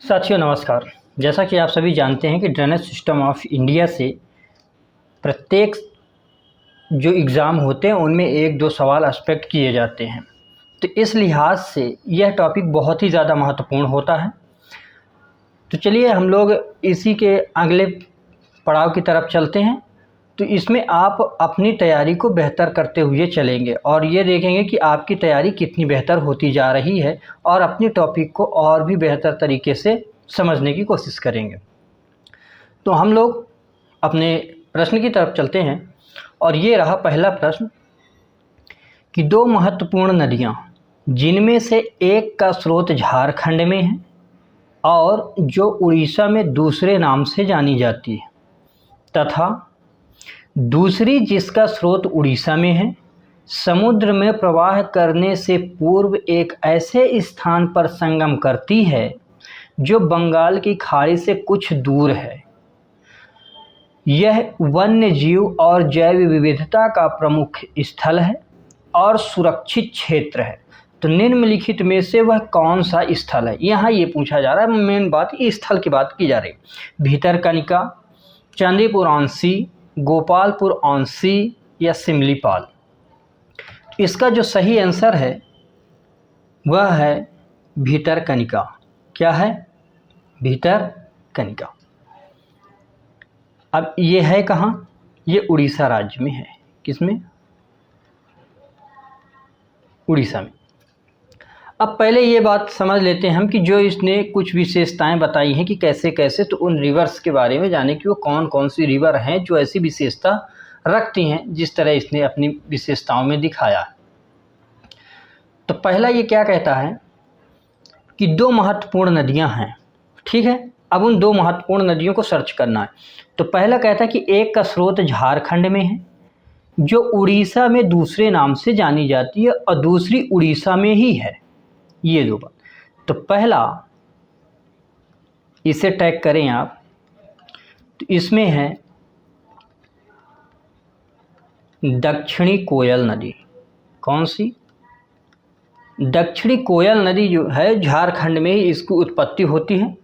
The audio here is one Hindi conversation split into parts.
साथियों नमस्कार। जैसा कि आप सभी जानते हैं कि ड्रेनेज सिस्टम ऑफ इंडिया से प्रत्येक जो एग्ज़ाम होते हैं उनमें एक दो सवाल एक्सपेक्ट किए जाते हैं। तो इस लिहाज से यह टॉपिक बहुत ही ज़्यादा महत्वपूर्ण होता है। तो चलिए हम लोग इसी के अगले पड़ाव की तरफ चलते हैं। तो इसमें आप अपनी तैयारी को बेहतर करते हुए चलेंगे और ये देखेंगे कि आपकी तैयारी कितनी बेहतर होती जा रही है और अपनी टॉपिक को और भी बेहतर तरीके से समझने की कोशिश करेंगे। तो हम लोग अपने प्रश्न की तरफ चलते हैं और ये रहा पहला प्रश्न कि दो महत्वपूर्ण नदियाँ जिनमें से एक का स्रोत झारखंड में है और जो उड़ीसा में दूसरे नाम से जानी जाती है तथा दूसरी जिसका स्रोत उड़ीसा में है, समुद्र में प्रवाह करने से पूर्व एक ऐसे स्थान पर संगम करती है जो बंगाल की खाड़ी से कुछ दूर है। यह वन्य जीव और जैव विविधता का प्रमुख स्थल है और सुरक्षित क्षेत्र है। तो निम्नलिखित में से वह कौन सा स्थल है? यहाँ ये पूछा जा रहा है, मेन बात इस स्थल की बात की जा रही है। भितरकनिका, चांदीपुर औंसी, गोपालपुर औंसी या सिमलीपाल। इसका जो सही आंसर है वह है भितरकनिका। क्या है? भितरकनिका। अब ये है कहाँ? ये उड़ीसा राज्य में है। किसमें? उड़ीसा में। अब पहले ये बात समझ लेते हैं हम कि जो इसने कुछ विशेषताएं बताई हैं कि कैसे कैसे, तो उन रिवर्स के बारे में जाने कि वो कौन कौन सी रिवर हैं जो ऐसी विशेषता रखती हैं जिस तरह इसने अपनी विशेषताओं में दिखाया है। तो पहला ये क्या कहता है कि दो महत्वपूर्ण नदियां हैं। ठीक है, अब उन दो महत्वपूर्ण नदियों को सर्च करना है। तो पहला कहता है कि एक का स्रोत झारखंड में है जो उड़ीसा में दूसरे नाम से जानी जाती है और दूसरी उड़ीसा में ही है। ये दो बात। तो पहला इसे टैग करें आप, तो इसमें है दक्षिणी कोयल नदी। कौन सी? दक्षिणी कोयल नदी जो है झारखंड में ही इसकी उत्पत्ति होती है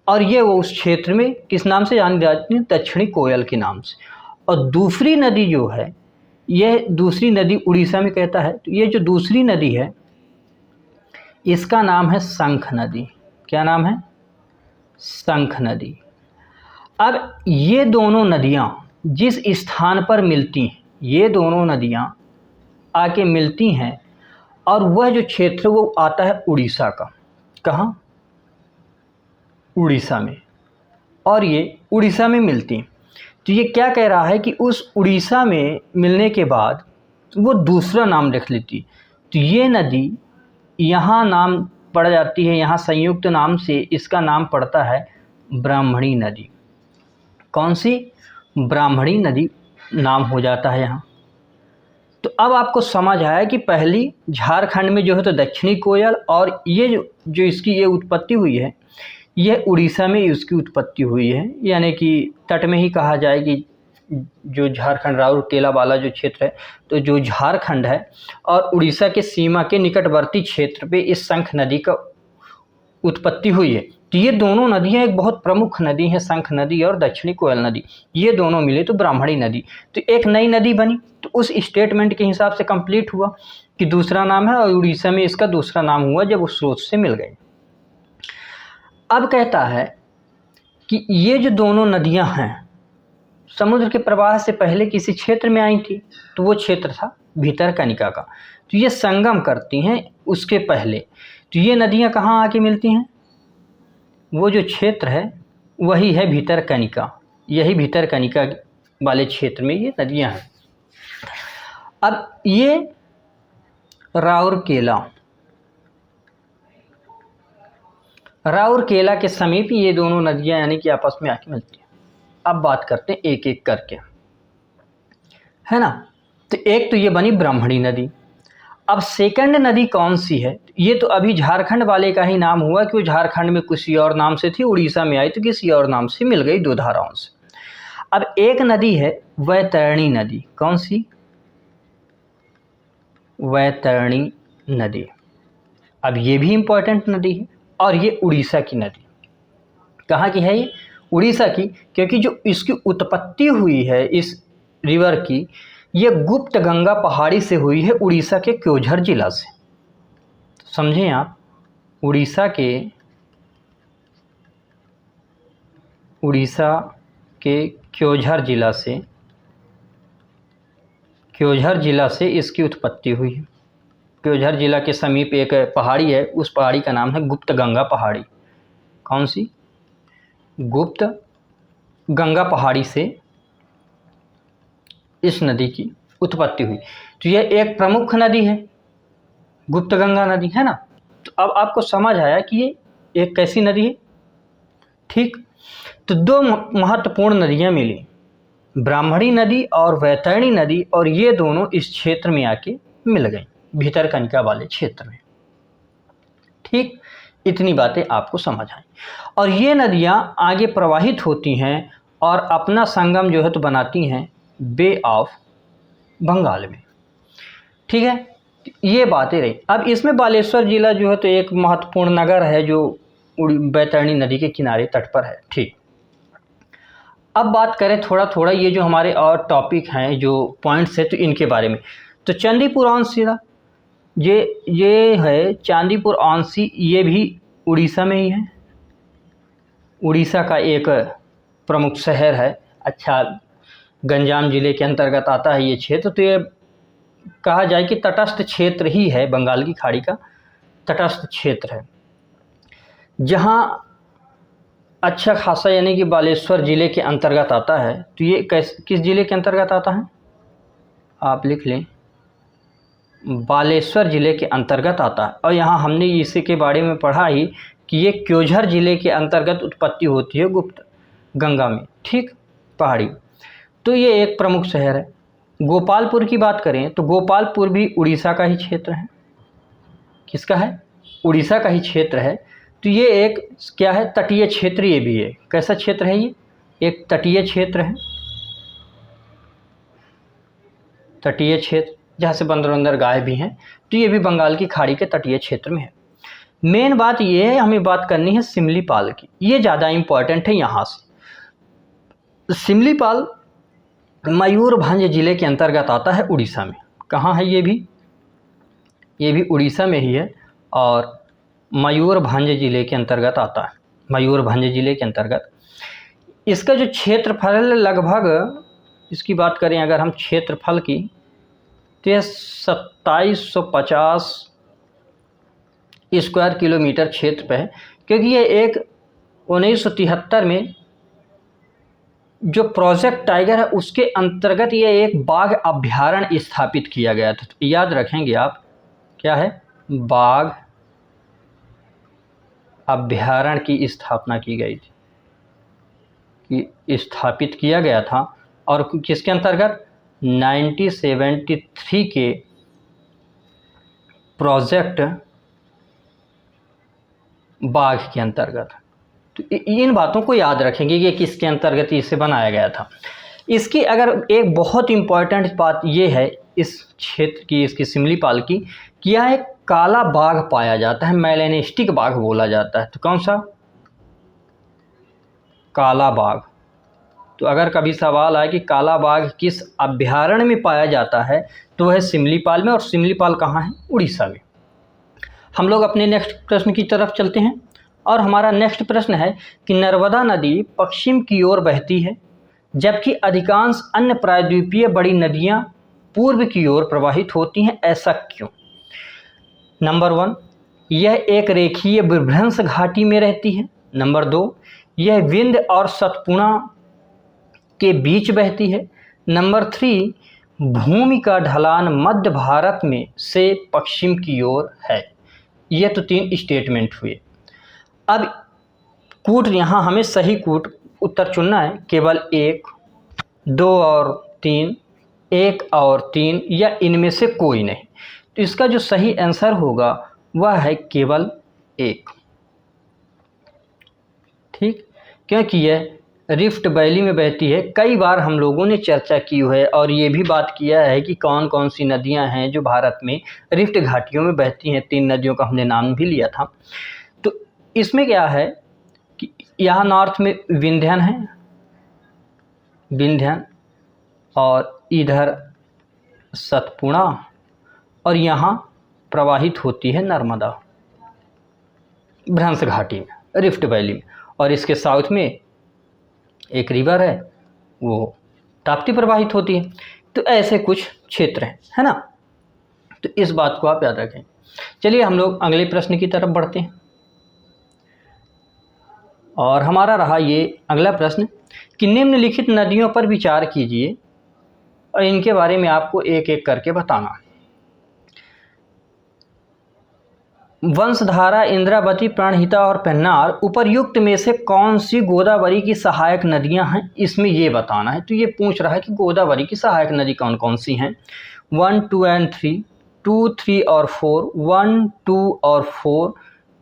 और ये वो उस क्षेत्र में किस नाम से जानी जाती है? दक्षिणी कोयल के नाम से। और दूसरी नदी जो है, यह दूसरी नदी उड़ीसा में कहता है। तो ये जो दूसरी नदी है इसका नाम है शंख नदी। क्या नाम है? शंख नदी। अब ये दोनों नदियाँ जिस स्थान पर मिलती हैं, ये दोनों नदियाँ आके मिलती हैं और वह जो क्षेत्र वो आता है उड़ीसा का। कहाँ? उड़ीसा में। और ये उड़ीसा में मिलती हैं। तो ये क्या कह रहा है कि उस उड़ीसा में मिलने के बाद वो दूसरा नाम रख लेती। तो ये नदी यहाँ नाम पड़ जाती है, यहाँ संयुक्त नाम से इसका नाम पड़ता है ब्राह्मणी नदी। कौन सी? ब्राह्मणी नदी नाम हो जाता है यहाँ। तो अब आपको समझ आया कि पहली झारखंड में जो है तो दक्षिणी कोयल, और ये जो इसकी ये उत्पत्ति हुई है यह उड़ीसा में इसकी उत्पत्ति हुई है, यानी कि तट में ही कहा जाए कि जो झारखंड राउरकेला वाला जो क्षेत्र है, तो जो झारखंड है और उड़ीसा के सीमा के निकटवर्ती क्षेत्र पे इस शंख नदी का उत्पत्ति हुई है। तो ये दोनों नदियां एक बहुत प्रमुख नदी हैं, शंख नदी और दक्षिणी कोयल नदी। ये दोनों मिले तो ब्राह्मणी नदी। तो एक नई नदी बनी। तो उस स्टेटमेंट के हिसाब से कंप्लीट हुआ कि दूसरा नाम है और उड़ीसा में इसका दूसरा नाम हुआ जब उस स्रोत से मिल गए। अब कहता है कि ये जो दोनों नदियां हैं समुद्र के प्रवाह से पहले किसी क्षेत्र में आई थी, तो वो क्षेत्र था भितरकनिका का। तो ये संगम करती हैं उसके पहले। तो ये नदियां कहाँ आके मिलती हैं? वो जो क्षेत्र है वही है भितरकनिका। यही भितरकनिका वाले क्षेत्र में ये नदियां हैं। अब ये राउरकेला के समीप ये दोनों नदियां यानी कि आपस में आके मिलती हैं। अब बात करते हैं एक एक करके, है ना। तो एक तो ये बनी ब्राह्मणी नदी। अब सेकंड नदी कौन सी है? ये तो अभी झारखंड वाले का ही नाम हुआ कि वो झारखंड में किसी और नाम से थी, उड़ीसा में आई तो किसी और नाम से मिल गई, दो धाराओं से। अब एक नदी है वैतरणी नदी। कौन सी? वैतरणी नदी। अब ये भी इंपॉर्टेंट नदी है और ये उड़ीसा की नदी। कहाँ की है ये? उड़ीसा की, क्योंकि जो इसकी उत्पत्ति हुई है इस रिवर की, ये गुप्त गंगा पहाड़ी से हुई है, उड़ीसा के क्योंझर जिला से। समझें आप, उड़ीसा के क्योंझर जिला से इसकी उत्पत्ति हुई है। क्योंझर जिला के समीप एक पहाड़ी है, उस पहाड़ी का नाम है गुप्त गंगा पहाड़ी। कौन सी? गुप्त गंगा पहाड़ी से इस नदी की उत्पत्ति हुई। तो यह एक प्रमुख नदी है, गुप्त गंगा नदी, है ना। तो अब आपको समझ आया कि ये एक कैसी नदी है। ठीक, तो दो महत्वपूर्ण नदियां मिली, ब्राह्मणी नदी और वैतरणी नदी, और ये दोनों इस क्षेत्र में आके मिल गई, भितरकनिका वाले क्षेत्र में। ठीक, इतनी बातें आपको समझ आई। और ये नदियां आगे प्रवाहित होती हैं और अपना संगम जो है तो बनाती हैं बे ऑफ बंगाल में। ठीक है, ये बातें रही। अब इसमें बालेश्वर जिला जो है तो एक महत्वपूर्ण नगर है जो बैतरणी नदी के किनारे तट पर है। ठीक, अब बात करें थोड़ा ये जो हमारे और टॉपिक हैं, जो पॉइंट्स हैं, तो इनके बारे में। तो चांदीपुर ऑन सीधा, ये है चांदीपुर ऑन सी, ये भी उड़ीसा में ही है। उड़ीसा का एक प्रमुख शहर है। अच्छा, गंजाम जिले के अंतर्गत आता है ये क्षेत्र। तो ये कहा जाए कि तटस्थ क्षेत्र ही है, बंगाल की खाड़ी का तटस्थ क्षेत्र है, जहाँ अच्छा खासा यानी कि बालेश्वर जिले के अंतर्गत आता है। तो ये किस जिले के अंतर्गत आता है? आप लिख लें, बालेश्वर जिले के अंतर्गत आता है। और यहाँ हमने इसी के बारे में पढ़ा ही कि ये क्योंझर जिले के अंतर्गत उत्पत्ति होती है गुप्त गंगा में। ठीक, पहाड़ी। तो ये एक प्रमुख शहर है। गोपालपुर की बात करें तो गोपालपुर भी उड़ीसा का ही क्षेत्र है। किसका है? उड़ीसा का ही क्षेत्र है। तो ये एक क्या है? तटीय क्षेत्र ये भी है। कैसा क्षेत्र है ये? एक तटीय क्षेत्र है, तटीय क्षेत्र जहाँ से बंदर गाय भी हैं। तो ये भी बंगाल की खाड़ी के तटीय क्षेत्र में है। मेन बात ये है, हमें बात करनी है सिमलीपाल की। ये ज़्यादा इम्पॉर्टेंट है यहाँ से। सिमलीपाल मयूरभंज जिले के अंतर्गत आता है उड़ीसा में। कहाँ है ये भी उड़ीसा में ही है, और मयूरभंज जिले के अंतर्गत आता है। मयूरभंज जिले के अंतर्गत इसका जो क्षेत्रफल लगभग, इसकी बात करें अगर हम क्षेत्रफल की, तो यह 2750 स्क्वायर किलोमीटर क्षेत्र पे है। क्योंकि ये एक 1973 में जो प्रोजेक्ट टाइगर है उसके अंतर्गत ये एक बाघ अभयारण्य स्थापित किया गया था। तो याद रखेंगे आप, क्या है? बाघ अभयारण्य की स्थापना की गई थी, कि स्थापित किया गया था। और किसके अंतर्गत? 1973 के प्रोजेक्ट बाघ के अंतर्गत। तो इन बातों को याद रखेंगे कि किसके अंतर्गत इसे बनाया गया था। इसकी अगर एक बहुत इम्पॉर्टेंट बात ये है इस क्षेत्र की, इसकी सिमलीपाल की, कि यहाँ एक काला बाघ पाया जाता है, मेलेनिस्टिक बाघ बोला जाता है। तो कौन सा? काला बाघ। तो अगर कभी सवाल आए कि काला बाघ किस अभयारण्य में पाया जाता है, तो वह सिमलीपाल में। और सिमलीपाल कहाँ है? उड़ीसा में। हम लोग अपने नेक्स्ट प्रश्न की तरफ चलते हैं। और हमारा नेक्स्ट प्रश्न है कि नर्मदा नदी पश्चिम की ओर बहती है, जबकि अधिकांश अन्य प्रायद्वीपीय बड़ी नदियां पूर्व की ओर प्रवाहित होती हैं, ऐसा क्यों? नंबर 1, यह एक रेखीय विभ्रंश घाटी में रहती है। नंबर 2, यह विंध्य और सतपुड़ा के बीच बहती है। नंबर 3, भूमि का ढलान मध्य भारत में से पश्चिम की ओर है। यह तो 3 स्टेटमेंट हुए। अब कूट यहाँ हमें सही कूट उत्तर चुनना है, केवल 1, 2 और 3, 1 और 3, या इनमें से कोई नहीं। तो इसका जो सही आंसर होगा वह है केवल 1। ठीक, क्योंकि यह रिफ्ट वैली में बहती है। कई बार हम लोगों ने चर्चा की है और ये भी बात किया है कि कौन कौन सी नदियां हैं जो भारत में रिफ्ट घाटियों में बहती हैं। 3 नदियों का हमने नाम भी लिया था। तो इसमें क्या है कि यहाँ नॉर्थ में विंध्यन है, विंध्यन, और इधर सतपुड़ा, और यहाँ प्रवाहित होती है नर्मदा भ्रंश घाटी में, रिफ्ट वैली में, और इसके साउथ में एक रिवर है, वो ताप्ती प्रवाहित होती है। तो ऐसे कुछ क्षेत्र हैं, है ना। तो इस बात को आप याद रखें। चलिए हम लोग अगले प्रश्न की तरफ बढ़ते हैं, और हमारा रहा ये अगला प्रश्न कि निम्नलिखित नदियों पर विचार कीजिए और इनके बारे में आपको एक एक करके बताना। वंशधारा, इंद्रावती, प्राणहिता और पेन्नार उपर्युक्त में से कौन सी गोदावरी की सहायक नदियां हैं, इसमें ये बताना है। तो ये पूछ रहा है कि गोदावरी की सहायक नदी कौन कौन सी हैं। 1, 2 और 3, 2, 3 और 4, 1, 2 और 4,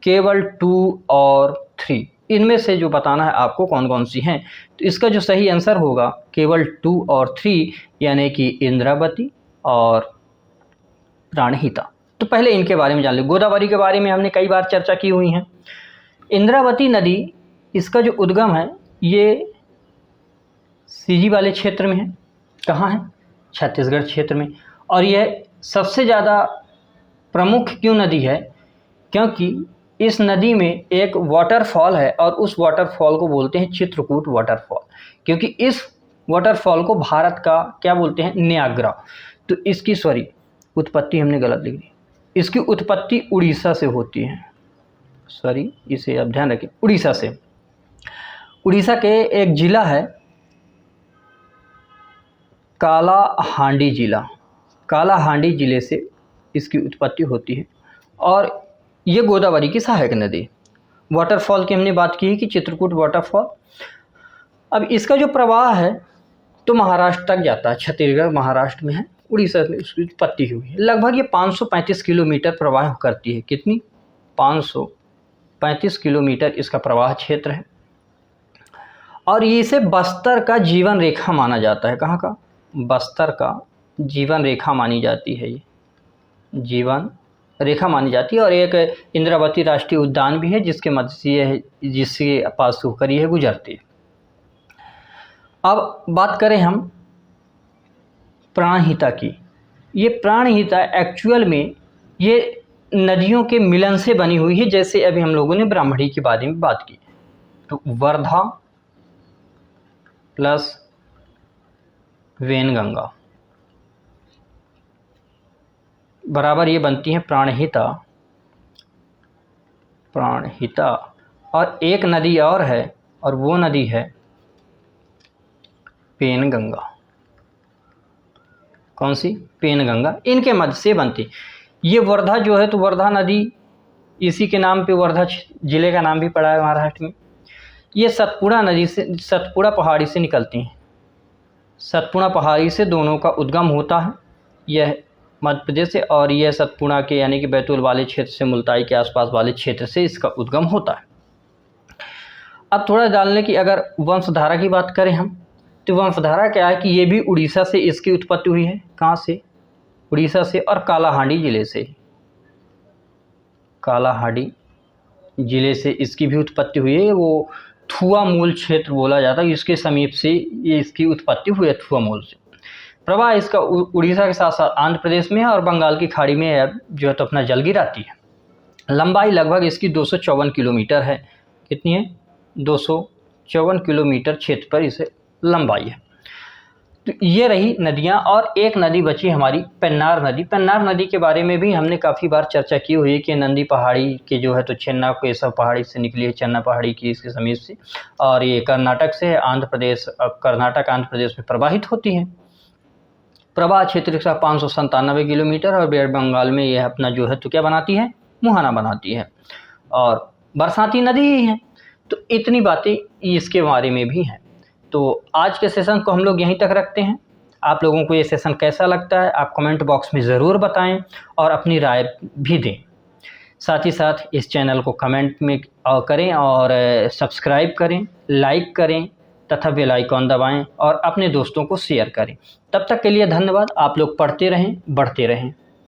केवल 2 और 3, इनमें से जो बताना है आपको कौन कौन सी हैं। तो इसका जो सही आंसर होगा केवल 2 और 3, यानी कि इंद्रावती और प्राणहिता। तो पहले इनके बारे में जान लो। गोदावरी के बारे में हमने कई बार चर्चा की हुई है। इंद्रावती नदी, इसका जो उद्गम है ये सीजी वाले क्षेत्र में है। कहाँ है? छत्तीसगढ़ क्षेत्र में। और यह सबसे ज़्यादा प्रमुख क्यों नदी है? क्योंकि इस नदी में एक वाटरफॉल है और उस वाटरफॉल को बोलते हैं चित्रकूट वाटरफॉल, क्योंकि इस वाटरफॉल को भारत का क्या बोलते हैं? नियाग्रा। तो इसकी उत्पत्ति हमने गलत लिख दी। इसकी उत्पत्ति उड़ीसा से होती है। इसे आप ध्यान रखें, उड़ीसा से। उड़ीसा के एक जिला है कालाहांडी जिला, कालाहांडी जिले से इसकी उत्पत्ति होती है। और ये गोदावरी की सहायक नदी। वाटरफॉल की हमने बात की है कि चित्रकूट वाटरफॉल। अब इसका जो प्रवाह है तो महाराष्ट्र तक जाता है, छत्तीसगढ़ महाराष्ट्र में है, उड़ीसा में उसकी उत्पत्ति हुई है। लगभग ये 535 किलोमीटर प्रवाह करती है। कितनी? 535 किलोमीटर इसका प्रवाह क्षेत्र है। और इसे बस्तर का जीवन रेखा माना जाता है। कहाँ का? बस्तर का जीवन रेखा मानी जाती है। ये जीवन रेखा मानी जाती है। और एक इंद्रावती राष्ट्रीय उद्यान भी है जिसके मध्य से जिसके पास होकर यह गुजरती है। अब बात करें हम प्राणहिता की। ये प्राणहिता एक्चुअल में ये नदियों के मिलन से बनी हुई है, जैसे अभी हम लोगों ने ब्राह्मणी के बारे में बात की। तो वर्धा प्लस वेनगंगा बराबर ये बनती है प्राणहिता। प्राणहिता और एक नदी और है, और वो नदी है पेनगंगा। कौन सी? पेनगंगा। इनके मध्य से बनती ये वर्धा जो है, तो वर्धा नदी इसी के नाम पे वर्धा जिले का नाम भी पड़ा है महाराष्ट्र में। ये सतपुड़ा नदी से, सतपुड़ा पहाड़ी से निकलती हैं। सतपुड़ा पहाड़ी से दोनों का उद्गम होता है, यह मध्य प्रदेश से, और यह सतपुड़ा के यानी कि बैतूल वाले क्षेत्र से, मुल्ताई के आसपास वाले क्षेत्र से इसका उद्गम होता है। अब थोड़ा डालने की अगर वंशधारा की बात करें हम, तो वंशधारा क्या है कि ये भी उड़ीसा से इसकी उत्पत्ति हुई है। कहाँ से? उड़ीसा से, और कालाहांडी जिले से। कालाहांडी जिले से इसकी भी उत्पत्ति हुई है। वो थुआ मूल क्षेत्र बोला जाता है, इसके समीप से ये इसकी उत्पत्ति हुई है, थुआ मूल से। प्रवाह इसका उड़ीसा के साथ साथ आंध्र प्रदेश में है और बंगाल की खाड़ी में जो है तो अपना जल गिराती है। लंबाई लगभग इसकी 254 किलोमीटर है। कितनी है? 254 किलोमीटर क्षेत्र पर इसे लंबाई है। तो ये रही नदियाँ, और एक नदी बची हमारी पेन्नार नदी। पेन्नार नदी के बारे में भी हमने काफ़ी बार चर्चा की हुई है कि नंदी पहाड़ी के जो है तो चेन्ना केशव पहाड़ी से निकली है, चेन्ना पहाड़ी की इसके समीप से, और ये कर्नाटक से आंध्र प्रदेश, कर्नाटक आंध्र प्रदेश में प्रवाहित होती है। प्रवाह क्षेत्र का 597 किलोमीटर, और वेस्ट बंगाल में यह अपना जो है तो क्या बनाती है? मुहाना बनाती है, और बरसाती नदी ही है। तो इतनी बातें इसके बारे में भी हैं। तो आज के सेशन को हम लोग यहीं तक रखते हैं। आप लोगों को ये सेशन कैसा लगता है आप कमेंट बॉक्स में ज़रूर बताएं और अपनी राय भी दें। साथ ही साथ इस चैनल को कमेंट में करें और सब्सक्राइब करें, लाइक करें तथा बेल आइकॉन दबाएं और अपने दोस्तों को शेयर करें। तब तक के लिए धन्यवाद। आप लोग पढ़ते रहें, बढ़ते रहें।